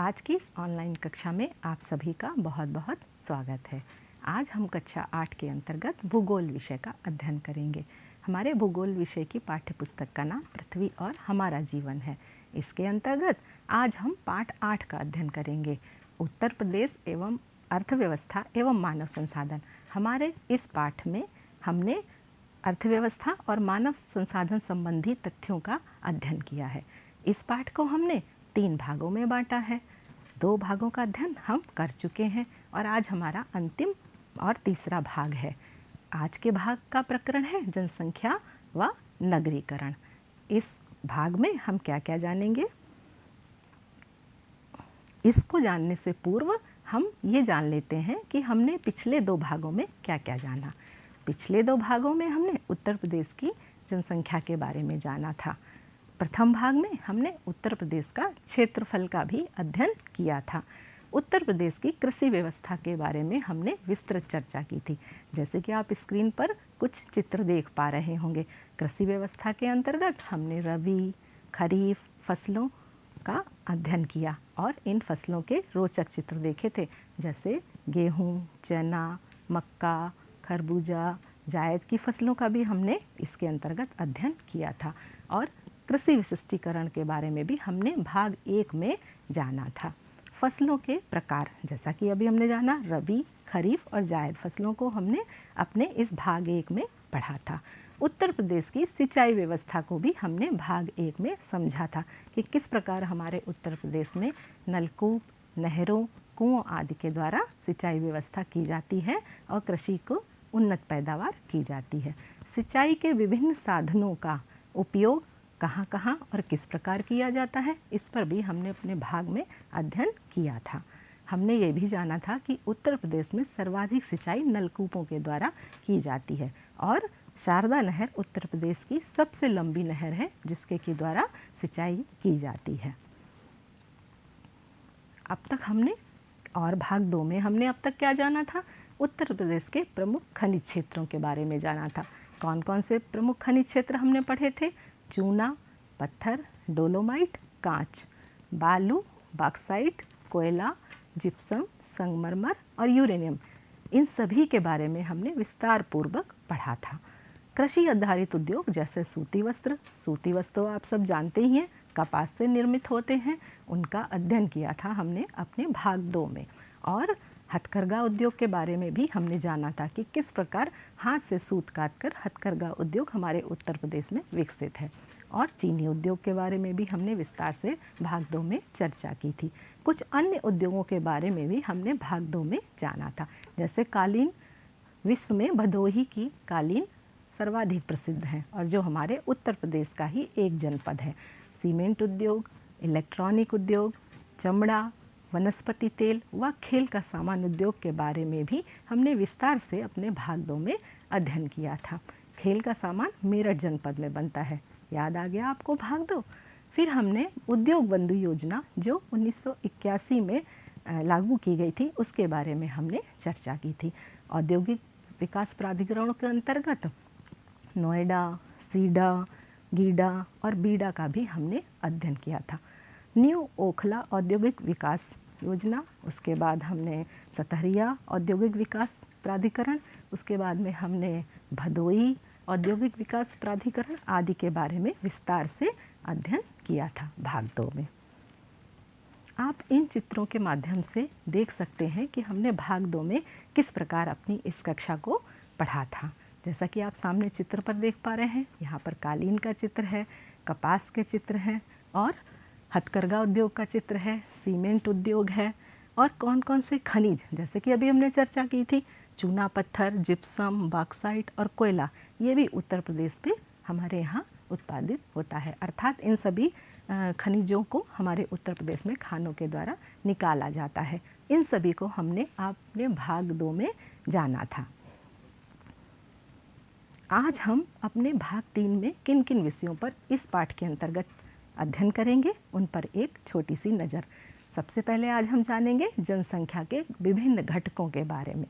आज की इस ऑनलाइन कक्षा में आप सभी का बहुत बहुत स्वागत है। आज हम कक्षा 8 के अंतर्गत भूगोल विषय का अध्ययन करेंगे। हमारे भूगोल विषय की पाठ्य पुस्तक का नाम पृथ्वी और हमारा जीवन है। इसके अंतर्गत आज हम पाठ 8 का अध्ययन करेंगे, उत्तर प्रदेश एवं अर्थव्यवस्था एवं मानव संसाधन। हमारे इस पाठ में हमने अर्थव्यवस्था और मानव संसाधन संबंधी तथ्यों का अध्ययन किया है। इस पाठ को हमने 3 भागों में बांटा है। 2 भागों का अध्ययन हम कर चुके हैं और आज हमारा अंतिम और तीसरा भाग है। आज के भाग का प्रकरण है जनसंख्या व नगरीकरण। इस भाग में हम क्या क्या जानेंगे, इसको जानने से पूर्व हम ये जान लेते हैं कि हमने पिछले 2 भागों में क्या क्या जाना। पिछले 2 भागों में हमने उत्तर प्रदेश की जनसंख्या के बारे में जाना था। प्रथम भाग में हमने उत्तर प्रदेश का क्षेत्रफल का भी अध्ययन किया था। उत्तर प्रदेश की कृषि व्यवस्था के बारे में हमने विस्तृत चर्चा की थी। जैसे कि आप स्क्रीन पर कुछ चित्र देख पा रहे होंगे। कृषि व्यवस्था के अंतर्गत हमने रबी, खरीफ फसलों का अध्ययन किया और इन फसलों के रोचक चित्र देखे थे, जैसे गेहूँ, चना, मक्का, खरबूजा, जायद की फसलों का भी हमने इसके अंतर्गत अध्ययन किया था। और कृषि विशिष्टीकरण के बारे में भी हमने भाग 1 में जाना था। फसलों के प्रकार, जैसा कि अभी हमने जाना, रबी, खरीफ और जायद फसलों को हमने अपने इस भाग 1 में पढ़ा था। उत्तर प्रदेश की सिंचाई व्यवस्था को भी हमने भाग 1 में समझा था कि किस प्रकार हमारे उत्तर प्रदेश में नलकूप, नहरों, कुओं आदि के द्वारा सिंचाई व्यवस्था की जाती है और कृषि को उन्नत पैदावार की जाती है। सिंचाई के विभिन्न साधनों का उपयोग कहाँ कहाँ और किस प्रकार किया जाता है, इस पर भी हमने अपने भाग में अध्ययन किया था। हमने ये भी जाना था कि उत्तर प्रदेश में सर्वाधिक सिंचाई नलकूपों के द्वारा की जाती है और शारदा नहर उत्तर प्रदेश की सबसे लंबी नहर है जिसके के द्वारा सिंचाई की जाती है। अब तक हमने, और भाग 2 में हमने अब तक क्या जाना था, उत्तर प्रदेश के प्रमुख खनिज क्षेत्रों के बारे में जाना था। कौन कौन से प्रमुख खनिज क्षेत्र हमने पढ़े थे? चूना, पत्थर, डोलोमाइट, कांच, बालू, बॉक्साइट, कोयला, जिप्सम, संगमरमर और यूरेनियम। इन सभी के बारे में हमने विस्तार पूर्वक पढ़ा था। कृषि आधारित उद्योग जैसे सूती वस्त्र आप सब जानते ही हैं, कपास से निर्मित होते हैं, उनका अध्ययन किया था हमने अपने भाग 2 में। और हथकरघा उद्योग के बारे में भी हमने जाना था कि किस प्रकार हाथ से सूत काटकर हथकरघा उद्योग हमारे उत्तर प्रदेश में विकसित है। और चीनी उद्योग के बारे में भी हमने विस्तार से भाग 2 में चर्चा की थी। कुछ अन्य उद्योगों के बारे में भी हमने भाग 2 में जाना था, जैसे कालीन। विश्व में भदोही की कालीन सर्वाधिक प्रसिद्ध है और जो हमारे उत्तर प्रदेश का ही एक जनपद है। सीमेंट उद्योग, इलेक्ट्रॉनिक उद्योग, चमड़ा, वनस्पति तेल व खेल का सामान उद्योग के बारे में भी हमने विस्तार से अपने भाग 2 में अध्ययन किया था। खेल का सामान मेरठ जनपद में बनता है, याद आ गया आपको भाग 2। फिर हमने उद्योग बंधु योजना जो 1981 में लागू की गई थी, उसके बारे में हमने चर्चा की थी। औद्योगिक विकास प्राधिकरणों के अंतर्गत नोएडा, सीडा, गीडा और बीडा का भी हमने अध्ययन किया था। न्यू ओखला औद्योगिक विकास योजना, उसके बाद हमने सतहरिया औद्योगिक विकास प्राधिकरण, उसके बाद में हमने भदोई औद्योगिक विकास प्राधिकरण आदि के बारे में विस्तार से अध्ययन किया था भाग 2 में। आप इन चित्रों के माध्यम से देख सकते हैं कि हमने भाग 2 में किस प्रकार अपनी इस कक्षा को पढ़ा था। जैसा कि आप सामने चित्र पर देख पा रहे हैं, यहाँ पर कालीन का चित्र है, कपास के चित्र हैं और हथकरघा उद्योग का चित्र है, सीमेंट उद्योग है और कौन कौन से खनिज, जैसे कि अभी हमने चर्चा की थी, चूना पत्थर, जिप्सम, बॉक्साइट और कोयला, ये भी उत्तर प्रदेश में हमारे यहाँ उत्पादित होता है। अर्थात इन सभी खनिजों को हमारे उत्तर प्रदेश में खानों के द्वारा निकाला जाता है। इन सभी को हमने अपने भाग 2 में जाना था। आज हम अपने भाग 3 में किन किन विषयों पर इस पाठ के अंतर्गत अध्ययन करेंगे, उन पर एक छोटी सी नज़र। सबसे पहले आज हम जानेंगे जनसंख्या के विभिन्न घटकों के बारे में।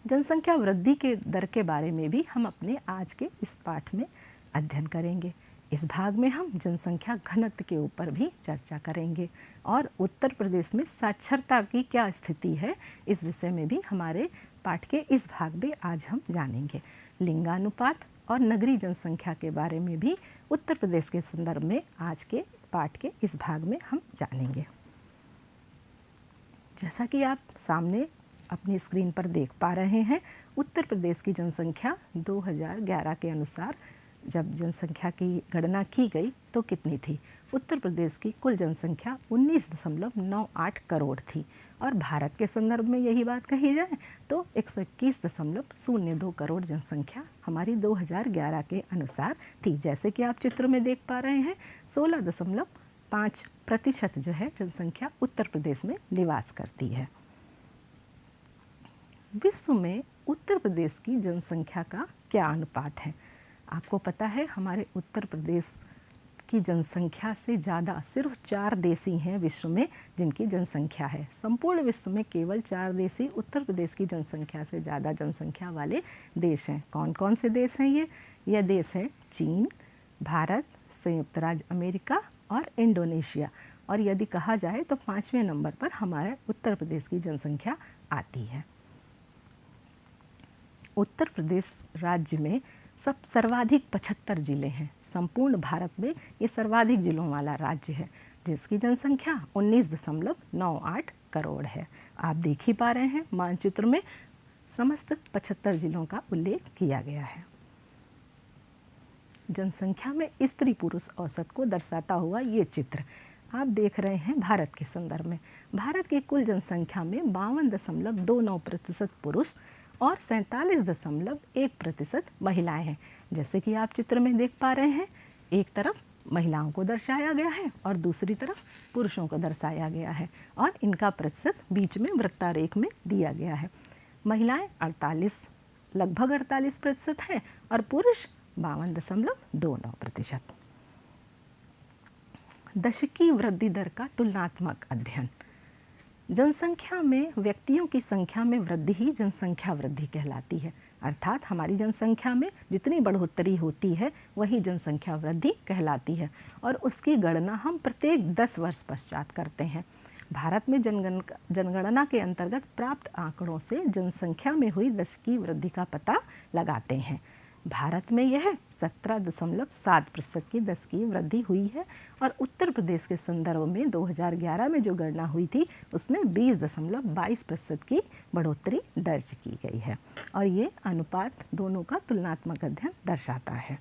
जनसंख्या वृद्धि के दर के बारे में भी हम अपने आज के इस पाठ में अध्ययन करेंगे। इस भाग में हम जनसंख्या घनत्व के ऊपर भी चर्चा करेंगे और उत्तर प्रदेश में साक्षरता की क्या स्थिति है इस विषय में भी हमारे पाठ के इस भाग में आज हम जानेंगे। लिंगानुपात और नगरीय जनसंख्या के बारे में भी उत्तर प्रदेश के संदर्भ में आज के पाठ के इस भाग में हम जानेंगे। जैसा कि आप सामने अपनी स्क्रीन पर देख पा रहे हैं, उत्तर प्रदेश की जनसंख्या 2011 के अनुसार जब जनसंख्या की गणना की गई तो कितनी थी? उत्तर प्रदेश की कुल जनसंख्या 19.98 करोड़ थी और भारत के संदर्भ में यही बात कही जाए तो 121.02 करोड़ जनसंख्या हमारी 2011 के अनुसार थी। जैसे कि आप चित्र में देख पा रहे हैं, 16.5% जो है जनसंख्या उत्तर प्रदेश में निवास करती है। विश्व में उत्तर प्रदेश की जनसंख्या का क्या अनुपात है? आपको पता है हमारे उत्तर प्रदेश की जनसंख्या से ज़्यादा सिर्फ 4 देश ही हैं विश्व में जिनकी जनसंख्या है। संपूर्ण विश्व में केवल 4 देश ही उत्तर प्रदेश की जनसंख्या से ज़्यादा जनसंख्या वाले देश हैं। कौन कौन से देश हैं ये? यह देश हैं चीन, भारत, संयुक्त राज्य अमेरिका और इंडोनेशिया। और यदि कहा जाए तो 5वें नंबर पर हमारे उत्तर प्रदेश की जनसंख्या आती है। उत्तर प्रदेश राज्य में सर्वाधिक 75 जिले हैं। संपूर्ण भारत में ये सर्वाधिक जिलों वाला राज्य है जिसकी जनसंख्या 19.98 करोड़ है। आप देख ही पा रहे हैं मानचित्र में समस्त 75 जिलों का उल्लेख किया गया है। जनसंख्या में स्त्री पुरुष औसत को दर्शाता हुआ ये चित्र आप देख रहे हैं भारत के संदर्भ में। भारत की कुल जनसंख्या में 52.29% पुरुष और 47.1% महिलाएं हैं। जैसे कि आप चित्र में देख पा रहे हैं, एक तरफ महिलाओं को दर्शाया गया है और दूसरी तरफ पुरुषों को दर्शाया गया है और इनका प्रतिशत बीच में वृत्तारेख में दिया गया है। महिलाएं लगभग 48% है और पुरुष 52.29%। दशकीय वृद्धि दर का तुलनात्मक अध्ययन। जनसंख्या में व्यक्तियों की संख्या में वृद्धि ही जनसंख्या वृद्धि कहलाती है। अर्थात हमारी जनसंख्या में जितनी बढ़ोतरी होती है वही जनसंख्या वृद्धि कहलाती है और उसकी गणना हम प्रत्येक 10 वर्ष पश्चात करते हैं। भारत में जनगणना के अंतर्गत प्राप्त आंकड़ों से जनसंख्या में हुई दशकीय वृद्धि का पता लगाते हैं। भारत में यह 17.7% की दशकीय वृद्धि हुई है और उत्तर प्रदेश के संदर्भ में 2011 में जो गणना हुई थी उसमें 20.22% की बढ़ोतरी दर्ज की गई है और ये अनुपात दोनों का तुलनात्मक अध्ययन दर्शाता है।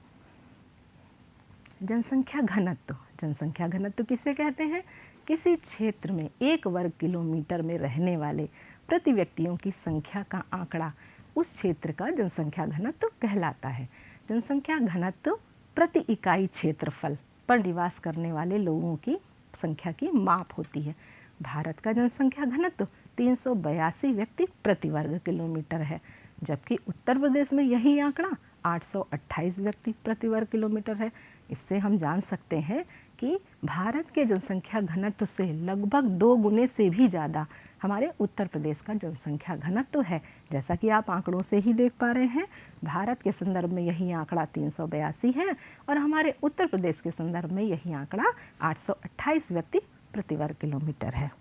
जनसंख्या घनत्व। जनसंख्या घनत्व किसे कहते हैं? किसी क्षेत्र में 1 वर्ग किलोमीटर में रहने वाले प्रति व्यक्तियों की संख्या का आंकड़ा उस क्षेत्र का जनसंख्या घनत्व कहलाता है। जनसंख्या घनत्व प्रति इकाई क्षेत्रफल पर निवास करने वाले लोगों की संख्या की माप होती है। भारत का जनसंख्या घनत्व 382 व्यक्ति प्रति वर्ग किलोमीटर है, जबकि उत्तर प्रदेश में यही आंकड़ा 828 व्यक्ति प्रति वर्ग किलोमीटर है। इससे हम जान सकते हैं कि भारत के जनसंख्या घनत्व से लगभग 2 गुने से भी ज़्यादा हमारे उत्तर प्रदेश का जनसंख्या घनत्व है। जैसा कि आप आंकड़ों से ही देख पा रहे हैं, भारत के संदर्भ में यही आंकड़ा 382 है और हमारे उत्तर प्रदेश के संदर्भ में यही आंकड़ा 828 व्यक्ति प्रति वर्ग किलोमीटर है।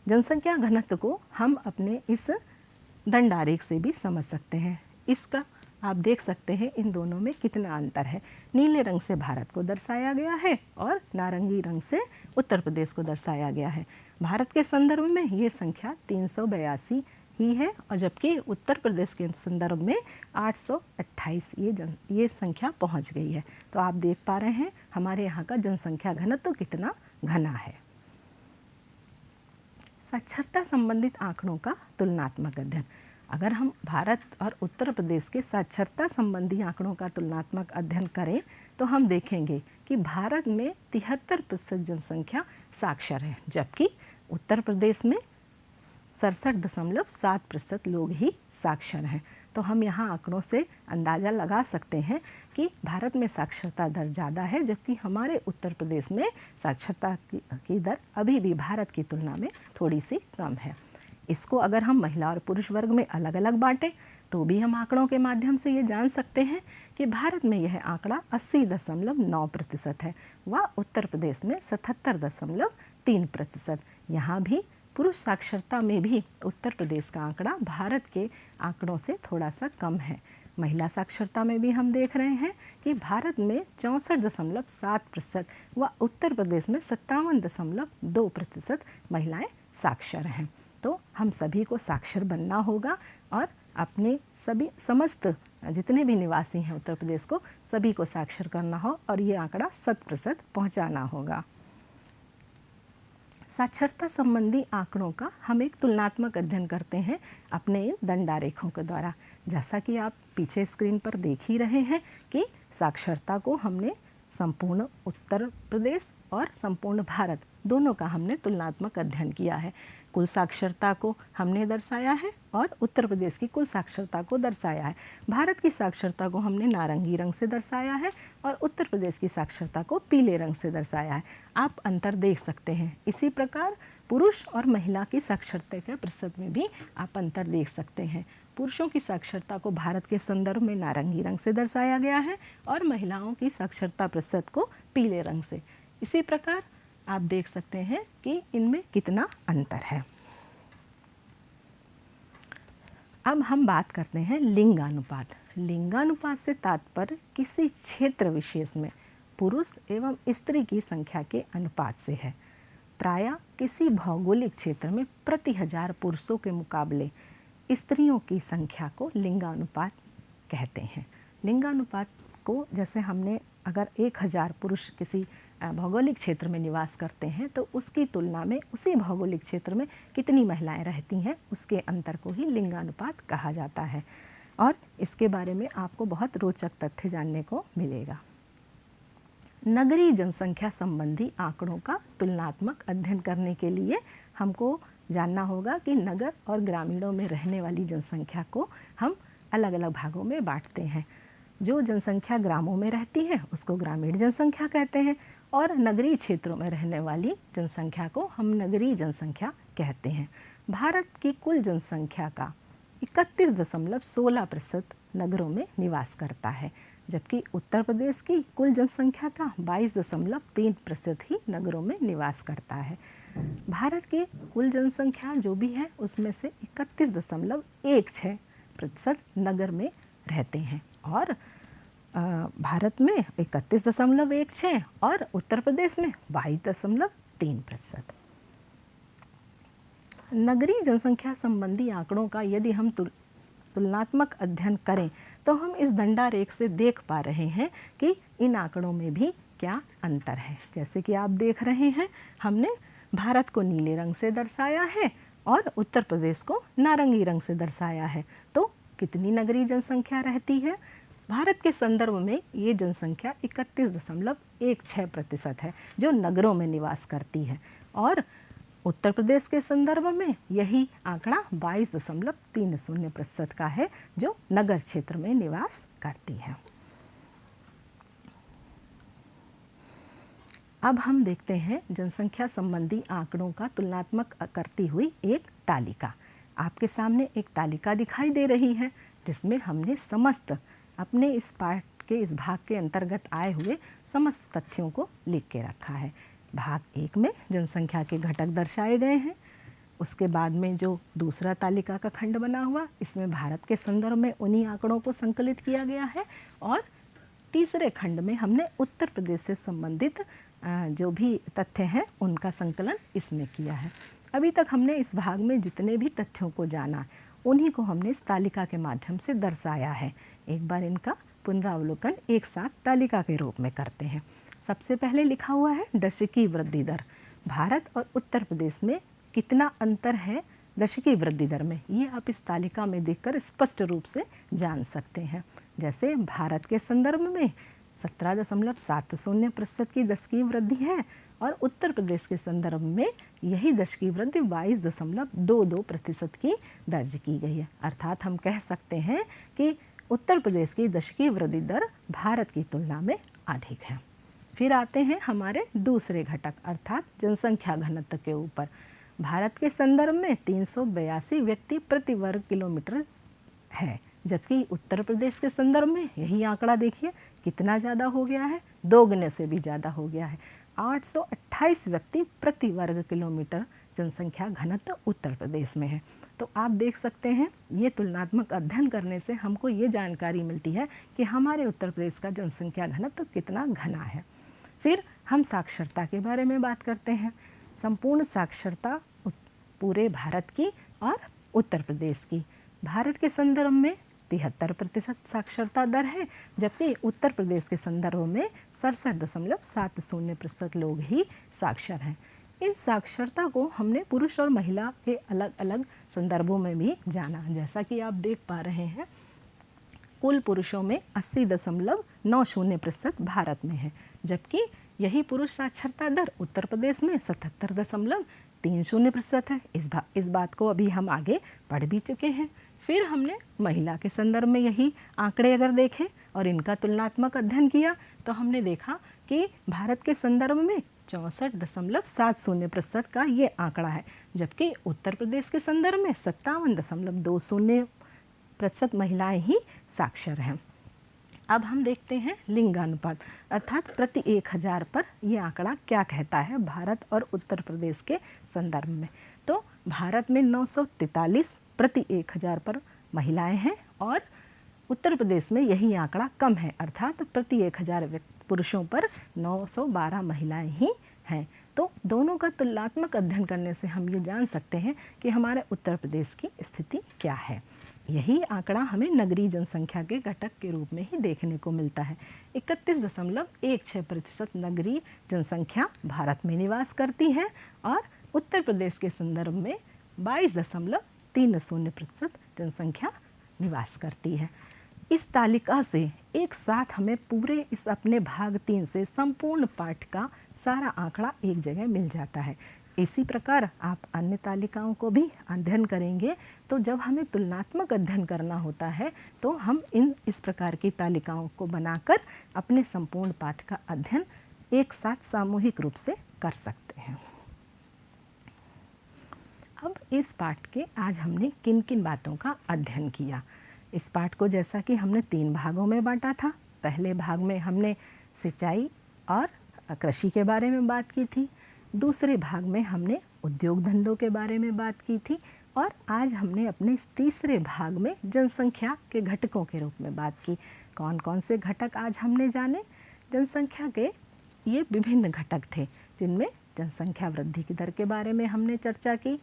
जनसंख्या घनत्व को हम अपने इस दंडारेख से भी समझ सकते हैं। इसका आप देख सकते हैं इन दोनों में कितना अंतर है। नीले रंग से भारत को दर्शाया गया है और नारंगी रंग से उत्तर प्रदेश को दर्शाया गया है। भारत के संदर्भ में ये संख्या 382 ही है और जबकि उत्तर प्रदेश के संदर्भ में 828 ये संख्या पहुंच गई है। तो आप देख पा रहे हैं हमारे यहाँ का जनसंख्या घनत्व कितना घना है। साक्षरता संबंधित आंकड़ों का तुलनात्मक अध्ययन। अगर हम भारत और उत्तर प्रदेश के साक्षरता संबंधी आंकड़ों का तुलनात्मक अध्ययन करें तो हम देखेंगे कि भारत में 73% जनसंख्या साक्षर है, जबकि उत्तर प्रदेश में 67.7% लोग ही साक्षर हैं। तो हम यहाँ आंकड़ों से अंदाज़ा लगा सकते हैं कि भारत में साक्षरता दर ज़्यादा है, जबकि हमारे उत्तर प्रदेश में साक्षरता की दर अभी भी भारत की तुलना में थोड़ी सी कम है। इसको अगर हम महिला और पुरुष वर्ग में अलग अलग बांटें तो भी हम आंकड़ों के माध्यम से ये जान सकते हैं कि भारत में यह आंकड़ा 80.9% है व उत्तर प्रदेश में 77.3%। यहाँ भी पुरुष साक्षरता में भी उत्तर प्रदेश का आंकड़ा भारत के आंकड़ों से थोड़ा सा कम है। महिला साक्षरता में भी हम देख रहे हैं कि भारत में 64.7% व उत्तर प्रदेश में 57.2% महिलाएं साक्षर हैं। तो हम सभी को साक्षर बनना होगा और अपने सभी समस्त जितने भी निवासी हैं उत्तर प्रदेश को सभी को साक्षर करना हो और ये आंकड़ा 100% पहुंचाना होगा। साक्षरता संबंधी आंकड़ों का हम एक तुलनात्मक अध्ययन करते हैं अपने इन दंडारेखों के द्वारा। जैसा कि आप पीछे स्क्रीन पर देख ही रहे हैं कि साक्षरता को हमने संपूर्ण उत्तर प्रदेश और संपूर्ण भारत दोनों का हमने तुलनात्मक अध्ययन किया है। कुल साक्षरता को हमने दर्शाया है और उत्तर प्रदेश की कुल साक्षरता को दर्शाया है। भारत की साक्षरता को हमने नारंगी रंग से दर्शाया है और उत्तर प्रदेश की साक्षरता को पीले रंग से दर्शाया है। आप अंतर देख सकते हैं। इसी प्रकार पुरुष और महिला की साक्षरता के प्रतिशत में भी आप अंतर देख सकते हैं। पुरुषों की साक्षरता को भारत के संदर्भ में नारंगी रंग से दर्शाया गया है और महिलाओं की साक्षरता प्रतिशत को पीले रंग से। इसी प्रकार आप देख सकते हैं कि इनमें कितना अंतर है। अब हम बात करते हैं लिंगानुपात। लिंगानुपात से तात्पर्य किसी क्षेत्र विशेष में पुरुष एवं स्त्री की संख्या के अनुपात से है। प्रायः किसी भौगोलिक क्षेत्र में प्रति 1000 पुरुषों के मुकाबले स्त्रियों की संख्या को लिंगानुपात कहते हैं। लिंगानुपात को जैसे हमने अगर 1000 पुरुष किसी भौगोलिक क्षेत्र में निवास करते हैं तो उसकी तुलना में उसी भौगोलिक क्षेत्र में कितनी महिलाएं रहती हैं उसके अंतर को ही लिंगानुपात कहा जाता है। और इसके बारे में आपको बहुत रोचक तथ्य जानने को मिलेगा। नगरीय जनसंख्या संबंधी आंकड़ों का तुलनात्मक अध्ययन करने के लिए हमको जानना होगा कि नगर और ग्रामीणों में रहने वाली जनसंख्या को हम अलग अलग भागों में बांटते हैं। जो जनसंख्या ग्रामों में रहती है उसको ग्रामीण जनसंख्या कहते हैं और नगरीय क्षेत्रों में रहने वाली जनसंख्या को हम नगरीय जनसंख्या कहते हैं। भारत की कुल जनसंख्या का 31.16% नगरों में निवास करता है, जबकि उत्तर प्रदेश की कुल जनसंख्या का 22.3% ही नगरों में निवास करता है। भारत की कुल जनसंख्या जो भी है उसमें से 31.16% नगर में रहते हैं और भारत में 31.16 और उत्तर प्रदेश में 22.3%। नगरीय जनसंख्या संबंधी आंकड़ों का यदि हम तुलनात्मक अध्ययन करें तो हम इस दंडारेख से देख पा रहे हैं कि इन आंकड़ों में भी क्या अंतर है। जैसे कि आप देख रहे हैं हमने भारत को नीले रंग से दर्शाया है और उत्तर प्रदेश को नारंगी रंग से दर्शाया है। तो कितनी नगरीय जनसंख्या रहती है? भारत के संदर्भ में ये जनसंख्या 31.16% है जो नगरों में निवास करती है और उत्तर प्रदेश के संदर्भ में यही आंकड़ा 22.30% का है जो नगर क्षेत्र में निवास करती है। अब हम देखते हैं जनसंख्या संबंधी आंकड़ों का तुलनात्मक करती हुई एक तालिका। आपके सामने एक तालिका दिखाई दे रही है जिसमें हमने समस्त अपने इस पाठ के इस भाग के अंतर्गत आए हुए समस्त तथ्यों को लिख के रखा है। भाग 1 में जनसंख्या के घटक दर्शाए गए हैं। उसके बाद में जो दूसरा तालिका का खंड बना हुआ इसमें भारत के संदर्भ में उन्हीं आंकड़ों को संकलित किया गया है और तीसरे खंड में हमने उत्तर प्रदेश से संबंधित जो भी तथ्य हैं उनका संकलन इसमें किया है। अभी तक हमने इस भाग में जितने भी तथ्यों को जाना उन्हीं को हमने इस तालिका के माध्यम से दर्शाया है। एक बार इनका पुनरावलोकन एक साथ तालिका के रूप में करते हैं। सबसे पहले लिखा हुआ है दशकीय वृद्धि दर। भारत और उत्तर प्रदेश में कितना अंतर है दशकीय वृद्धि दर में, ये आप इस तालिका में देखकर स्पष्ट रूप से जान सकते हैं। जैसे भारत के संदर्भ में 17.70% की दशकीय वृद्धि है और उत्तर प्रदेश के संदर्भ में यही दशकीय वृद्धि 22.22% की दर्ज की गई है। अर्थात हम कह सकते हैं कि उत्तर प्रदेश की दशकीय वृद्धि दर भारत की तुलना में अधिक है। फिर आते हैं हमारे दूसरे घटक अर्थात जनसंख्या घनत्व के ऊपर। भारत के संदर्भ में 382 व्यक्ति प्रति वर्ग किलोमीटर है जबकि उत्तर प्रदेश के संदर्भ में यही आंकड़ा देखिए कितना ज़्यादा हो गया है, 2 गुने से भी ज़्यादा हो गया है। 828 व्यक्ति प्रति वर्ग किलोमीटर जनसंख्या घनत्व उत्तर प्रदेश में है। तो आप देख सकते हैं ये तुलनात्मक अध्ययन करने से हमको ये जानकारी मिलती है कि हमारे उत्तर प्रदेश का जनसंख्या घनत्व कितना घना है। फिर हम साक्षरता के बारे में बात करते हैं। संपूर्ण साक्षरता पूरे भारत की और उत्तर प्रदेश की। भारत के संदर्भ में 73% साक्षरता दर है, जबकि उत्तर प्रदेश के संदर्भ में 67.70% लोग ही साक्षर हैं। इन साक्षरता को हमने पुरुष और महिला के अलग अलग संदर्भों में भी जाना। जैसा कि आप देख पा रहे हैं, कुल पुरुषों में 80.90% भारत में है, जबकि यही पुरुष साक्षरता दर उत्तर प्रदेश में 77.30% है। इस बात को अभी हम आगे पढ़ भी चुके हैं। फिर हमने महिला के संदर्भ में यही आंकड़े अगर देखें और इनका तुलनात्मक अध्ययन किया तो हमने देखा कि भारत के संदर्भ में 64.70% का ये आंकड़ा है, जबकि उत्तर प्रदेश के संदर्भ में 57.20% महिलाएं ही साक्षर हैं। अब हम देखते हैं लिंगानुपात, अर्थात प्रति 1000 पर ये आंकड़ा क्या कहता है भारत और उत्तर प्रदेश के संदर्भ में। तो भारत में 943 प्रति 1000 पर महिलाएं हैं और उत्तर प्रदेश में यही आंकड़ा कम है, अर्थात प्रति 1000 पुरुषों पर 912 महिलाएं ही हैं। तो दोनों का तुलनात्मक अध्ययन करने से हम ये जान सकते हैं कि हमारे उत्तर प्रदेश की स्थिति क्या है। यही आंकड़ा हमें नगरीय जनसंख्या के घटक के रूप में ही देखने को मिलता है। 31.16% नगरीय जनसंख्या भारत में निवास करती है और उत्तर प्रदेश के संदर्भ में 22.30% जनसंख्या निवास करती है। इस तालिका से एक साथ हमें पूरे इस अपने भाग 3 से संपूर्ण पाठ का सारा आंकड़ा एक जगह मिल जाता है। इसी प्रकार आप अन्य तालिकाओं को भी अध्ययन करेंगे तो जब हमें तुलनात्मक अध्ययन करना होता है तो हम इस प्रकार की तालिकाओं को बनाकर अपने संपूर्ण पाठ का अध्ययन एक साथ सामूहिक रूप से कर सकते हैं। अब इस पाठ के आज हमने किन किन बातों का अध्ययन किया। इस पाठ को जैसा कि हमने 3 भागों में बांटा था। पहले भाग में हमने सिंचाई और कृषि के बारे में बात की थी, दूसरे भाग में हमने उद्योग धंधों के बारे में बात की थी और आज हमने अपने इस तीसरे भाग में जनसंख्या के घटकों के रूप में बात की। कौन कौन से घटक आज हमने जाने? जनसंख्या के ये विभिन्न घटक थे जिनमें जनसंख्या वृद्धि की दर के बारे में हमने चर्चा की,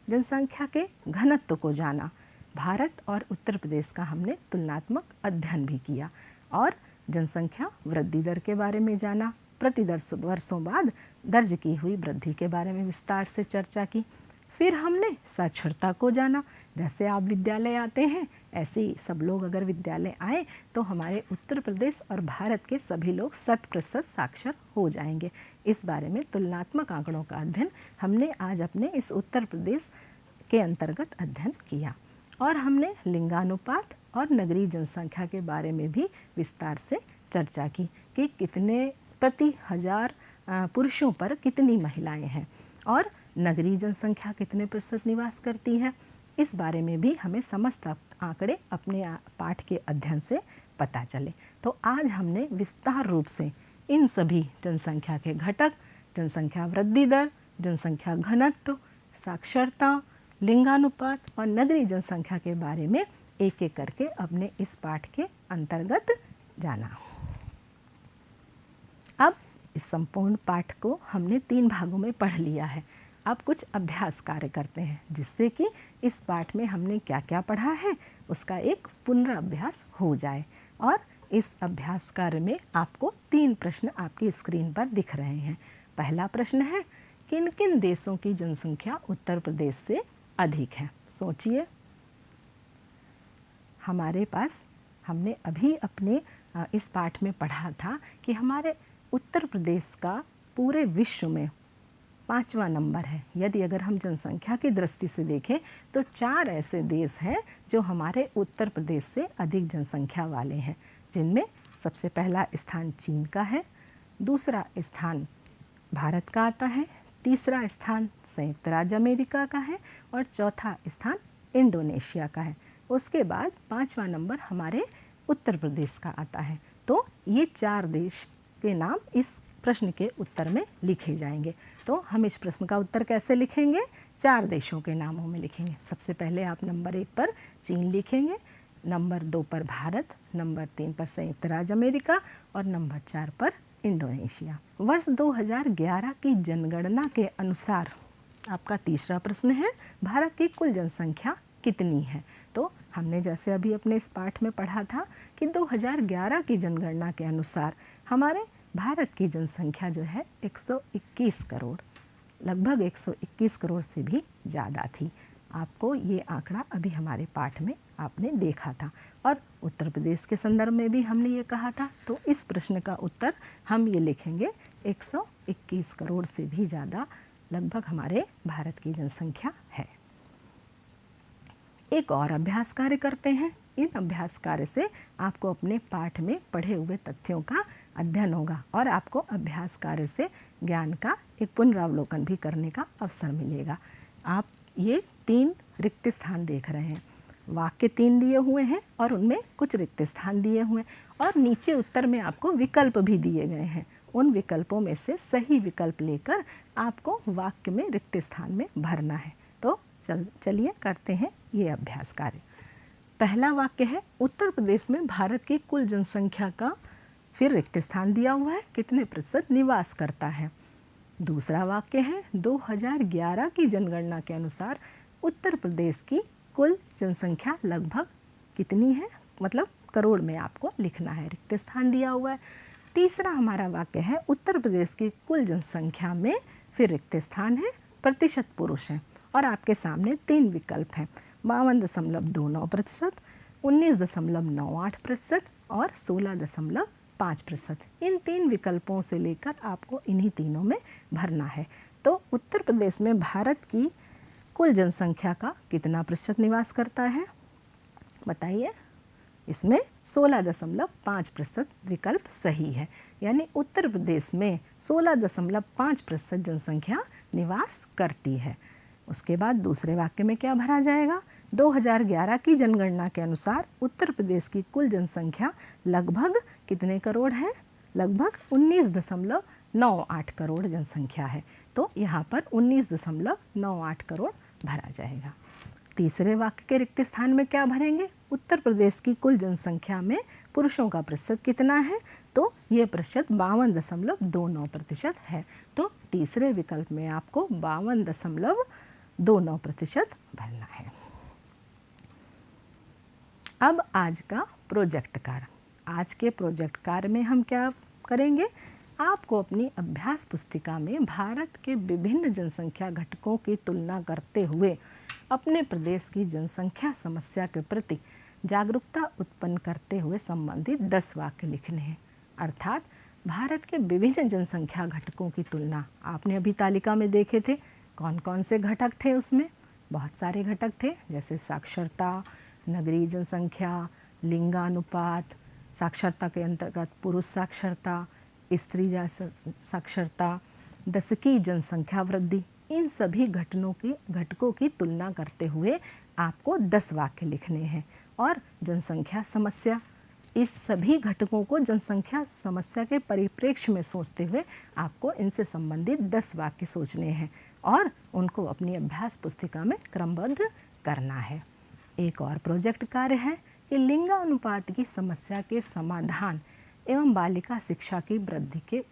जनसंख्या के घनत्व को जाना, भारत और उत्तर प्रदेश का हमने तुलनात्मक अध्ययन भी किया और जनसंख्या वृद्धि दर के बारे में जाना, प्रति वर्षों बाद दर्ज की हुई वृद्धि के बारे में विस्तार से चर्चा की। फिर हमने साक्षरता को जाना। जैसे आप विद्यालय आते हैं ऐसे ही सब लोग अगर विद्यालय आए तो हमारे उत्तर प्रदेश और भारत के सभी लोग 100% साक्षर हो जाएंगे। इस बारे में तुलनात्मक आंकड़ों का अध्ययन हमने आज अपने इस उत्तर प्रदेश के अंतर्गत अध्ययन किया और हमने लिंगानुपात और नगरीय जनसंख्या के बारे में भी विस्तार से चर्चा की कि कितने प्रति 1000 पुरुषों पर कितनी महिलाएं हैं और नगरीय जनसंख्या कितने प्रतिशत निवास करती है। इस बारे में भी हमें समस्त आंकड़े अपने पाठ के अध्ययन से पता चले। तो आज हमने विस्तार रूप से इन सभी जनसंख्या के घटक, जनसंख्या वृद्धि दर, जनसंख्या घनत्व, साक्षरता, लिंगानुपात और नगरीय जनसंख्या के बारे में एक एक करके अपने इस पाठ के अंतर्गत जाना। अब इस संपूर्ण पाठ को हमने 3 भागों में पढ़ लिया है। अब कुछ अभ्यास कार्य करते हैं जिससे कि इस पाठ में हमने क्या क्या पढ़ा है उसका एक पुनराभ्यास हो जाए। और इस अभ्यास कार्य में आपको 3 प्रश्न आपकी स्क्रीन पर दिख रहे हैं। पहला प्रश्न है, किन किन देशों की जनसंख्या उत्तर प्रदेश से अधिक है? सोचिए। हमारे पास हमने अभी अपने इस पाठ में पढ़ा था कि हमारे उत्तर प्रदेश का पूरे विश्व में 5वां नंबर है। यदि अगर हम जनसंख्या की दृष्टि से देखें तो 4 ऐसे देश हैं जो हमारे उत्तर प्रदेश से अधिक जनसंख्या वाले हैं, जिनमें सबसे पहला स्थान चीन का है, दूसरा स्थान भारत का आता है, तीसरा स्थान संयुक्त राज्य अमेरिका का है और चौथा स्थान इंडोनेशिया का है। उसके बाद 5वां नंबर हमारे उत्तर प्रदेश का आता है। तो ये 4 देश के नाम इस प्रश्न के उत्तर में लिखे जाएंगे। तो हम इस प्रश्न का उत्तर कैसे लिखेंगे? 4 देशों के नामों में लिखेंगे। सबसे पहले आप नंबर 1 पर चीन लिखेंगे, नंबर 2 पर भारत, नंबर 3 पर संयुक्त राज्य अमेरिका और नंबर 4 पर इंडोनेशिया। वर्ष 2011 की जनगणना के अनुसार आपका तीसरा प्रश्न है, भारत की कुल जनसंख्या कितनी है? तो हमने जैसे अभी अपने इस पाठ में पढ़ा था कि 2011 की जनगणना के अनुसार हमारे भारत की जनसंख्या जो है 121 करोड़, लगभग 121 करोड़ से भी ज़्यादा थी। आपको ये आंकड़ा अभी हमारे पाठ में आपने देखा था और उत्तर प्रदेश के संदर्भ में भी हमने ये कहा था। तो इस प्रश्न का उत्तर हम ये लिखेंगे 121 करोड़ से भी ज़्यादा लगभग हमारे भारत की जनसंख्या है। एक और अभ्यास कार्य करते हैं। इन अभ्यास कार्य से आपको अपने पाठ में पढ़े हुए तथ्यों का अध्ययन होगा और आपको अभ्यास कार्य से ज्ञान का एक पुनरावलोकन भी करने का अवसर मिलेगा। आप ये 3 रिक्त स्थान देख रहे हैं। वाक्य 3 दिए हुए हैं और उनमें कुछ रिक्त स्थान दिए हुए हैं और नीचे उत्तर में आपको विकल्प भी दिए गए हैं। उन विकल्पों में से सही विकल्प लेकर आपको वाक्य में रिक्त स्थान में भरना है। तो चलिए करते हैं ये अभ्यास कार्य। पहला वाक्य है, उत्तर प्रदेश में भारत की कुल जनसंख्या का, फिर रिक्त स्थान दिया हुआ है, कितने प्रतिशत निवास करता है। दूसरा वाक्य है, 2011 की जनगणना के अनुसार उत्तर प्रदेश की कुल जनसंख्या लगभग कितनी है, मतलब करोड़ में आपको लिखना है, रिक्त स्थान दिया हुआ है। तीसरा हमारा वाक्य है, उत्तर प्रदेश की कुल जनसंख्या में, फिर रिक्त स्थान है, प्रतिशत पुरुष हैं और आपके सामने 3 विकल्प हैं, 52.29%, 19.98% और 16.5%। इन 3 विकल्पों से लेकर आपको इन्हीं तीनों में भरना है। तो उत्तर प्रदेश में भारत की कुल जनसंख्या का कितना प्रतिशत निवास करता है बताइए। इसमें 16.5% विकल्प सही है, यानी उत्तर प्रदेश में 16.5% जनसंख्या निवास करती है। उसके बाद दूसरे वाक्य में क्या भरा जाएगा? 2011 की जनगणना के अनुसार उत्तर प्रदेश की कुल जनसंख्या लगभग कितने करोड़ है? लगभग 19.98 करोड़ जनसंख्या है। तो यहाँ पर 19.98 करोड़ भरा जाएगा। तीसरे वाक्य के रिक्त स्थान में क्या भरेंगे? उत्तर प्रदेश की कुल जनसंख्या में पुरुषों का प्रतिशत कितना है? तो ये प्रतिशत 52.29% है। तो तीसरे विकल्प में आपको 52.29% भरना है। अब आज का प्रोजेक्ट कार्य। आज के प्रोजेक्ट कार्य में हम क्या करेंगे? आपको अपनी अभ्यास पुस्तिका में भारत के विभिन्न जनसंख्या घटकों की तुलना करते हुए अपने प्रदेश की जनसंख्या समस्या के प्रति जागरूकता उत्पन्न करते हुए संबंधित 10 वाक्य लिखने हैं। अर्थात भारत के विभिन्न जनसंख्या घटकों की तुलना, आपने अभी तालिका में देखे थे कौन कौन से घटक थे, उसमें बहुत सारे घटक थे, जैसे साक्षरता, नगरीय जनसंख्या, लिंगानुपात, साक्षरता के अंतर्गत पुरुष साक्षरता, स्त्री साक्षरता, दशकीय जनसंख्या वृद्धि। इन सभी घटकों की तुलना करते हुए आपको 10 वाक्य लिखने हैं और जनसंख्या समस्या, इस सभी घटकों को जनसंख्या समस्या के परिप्रेक्ष्य में सोचते हुए आपको इनसे संबंधित 10 वाक्य सोचने हैं और उनको अपनी अभ्यास पुस्तिका में क्रमबद्ध करना है। एक और प्रोजेक्ट कार्य है कि लिंगानुपात की समस्या के समाधान एवं बालिका शिक्षा की वृद्धि के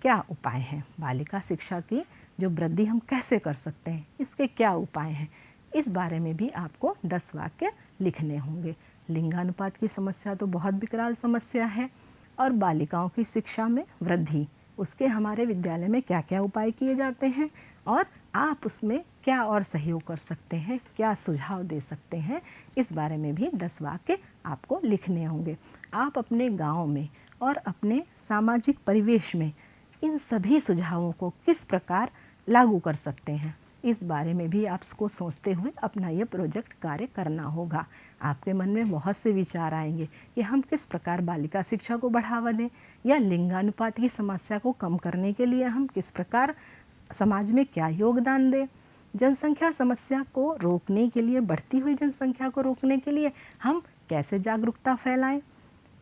क्या उपाय हैं। बालिका शिक्षा की जो वृद्धि हम कैसे कर सकते हैं, इसके क्या उपाय हैं, इस बारे में भी आपको 10 वाक्य लिखने होंगे। लिंगानुपात की समस्या तो बहुत विकराल समस्या है और बालिकाओं की शिक्षा में वृद्धि, उसके हमारे विद्यालय में क्या क्या उपाय किए जाते हैं और आप उसमें क्या और सहयोग कर सकते हैं, क्या सुझाव दे सकते हैं, इस बारे में भी 10 वाक्य आपको लिखने होंगे। आप अपने गांव में और अपने सामाजिक परिवेश में इन सभी सुझावों को किस प्रकार लागू कर सकते हैं, इस बारे में भी आप इसको सोचते हुए अपना ये प्रोजेक्ट कार्य करना होगा। आपके मन में बहुत से विचार आएंगे कि हम किस प्रकार बालिका शिक्षा को बढ़ावा दें या लिंगानुपात की समस्या को कम करने के लिए हम किस प्रकार समाज में क्या योगदान दें। जनसंख्या समस्या को रोकने के लिए, बढ़ती हुई जनसंख्या को रोकने के लिए हम कैसे जागरूकता फैलाएं,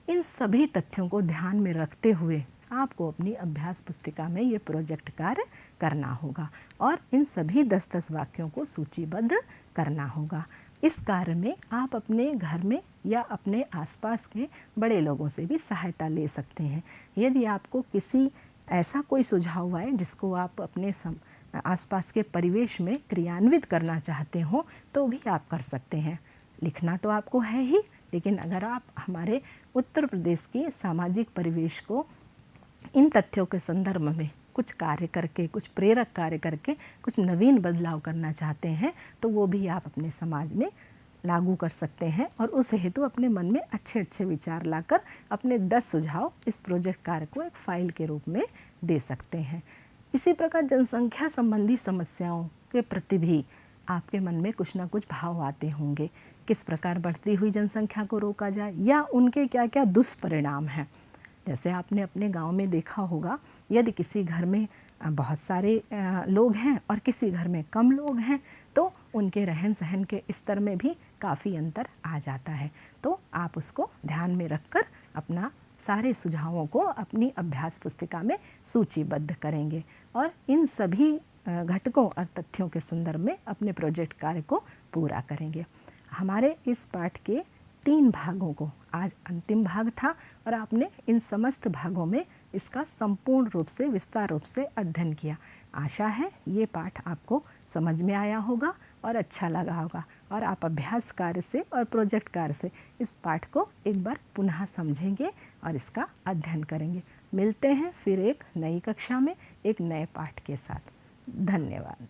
इन सभी तथ्यों को ध्यान में रखते हुए आपको अपनी अभ्यास पुस्तिका में ये प्रोजेक्ट कार्य करना होगा और इन सभी 10-10 वाक्यों को सूचीबद्ध करना होगा। इस कार्य में आप अपने घर में या अपने आसपास के बड़े लोगों से भी सहायता ले सकते हैं। यदि आपको किसी ऐसा कोई सुझाव आए जिसको आप अपने आसपास के परिवेश में क्रियान्वित करना चाहते हो तो भी आप कर सकते हैं। लिखना तो आपको है ही, लेकिन अगर आप हमारे उत्तर प्रदेश के सामाजिक परिवेश को इन तथ्यों के संदर्भ में कुछ कार्य करके, कुछ प्रेरक कार्य करके कुछ नवीन बदलाव करना चाहते हैं तो वो भी आप अपने समाज में लागू कर सकते हैं और उस हेतु अपने मन में अच्छे अच्छे विचार लाकर अपने 10 सुझाव इस प्रोजेक्ट कार्य को एक फाइल के रूप में दे सकते हैं। इसी प्रकार जनसंख्या संबंधी समस्याओं के प्रति भी आपके मन में कुछ ना कुछ भाव आते होंगे। किस प्रकार बढ़ती हुई जनसंख्या को रोका जाए या उनके क्या क्या दुष्परिणाम हैं। जैसे आपने अपने गांव में देखा होगा, यदि किसी घर में बहुत सारे लोग हैं और किसी घर में कम लोग हैं तो उनके रहन सहन के स्तर में भी काफ़ी अंतर आ जाता है। तो आप उसको ध्यान में रखकर अपना सारे सुझावों को अपनी अभ्यास पुस्तिका में सूचीबद्ध करेंगे और इन सभी घटकों और तथ्यों के संदर्भ में अपने प्रोजेक्ट कार्य को पूरा करेंगे। हमारे इस पाठ के 3 भागों को, आज अंतिम भाग था और आपने इन समस्त भागों में इसका संपूर्ण रूप से, विस्तार रूप से अध्ययन किया। आशा है ये पाठ आपको समझ में आया होगा और अच्छा लगा होगा और आप अभ्यास कार्य से और प्रोजेक्ट कार्य से इस पाठ को एक बार पुनः समझेंगे और इसका अध्ययन करेंगे। मिलते हैं फिर एक नई कक्षा में एक नए पाठ के साथ। धन्यवाद।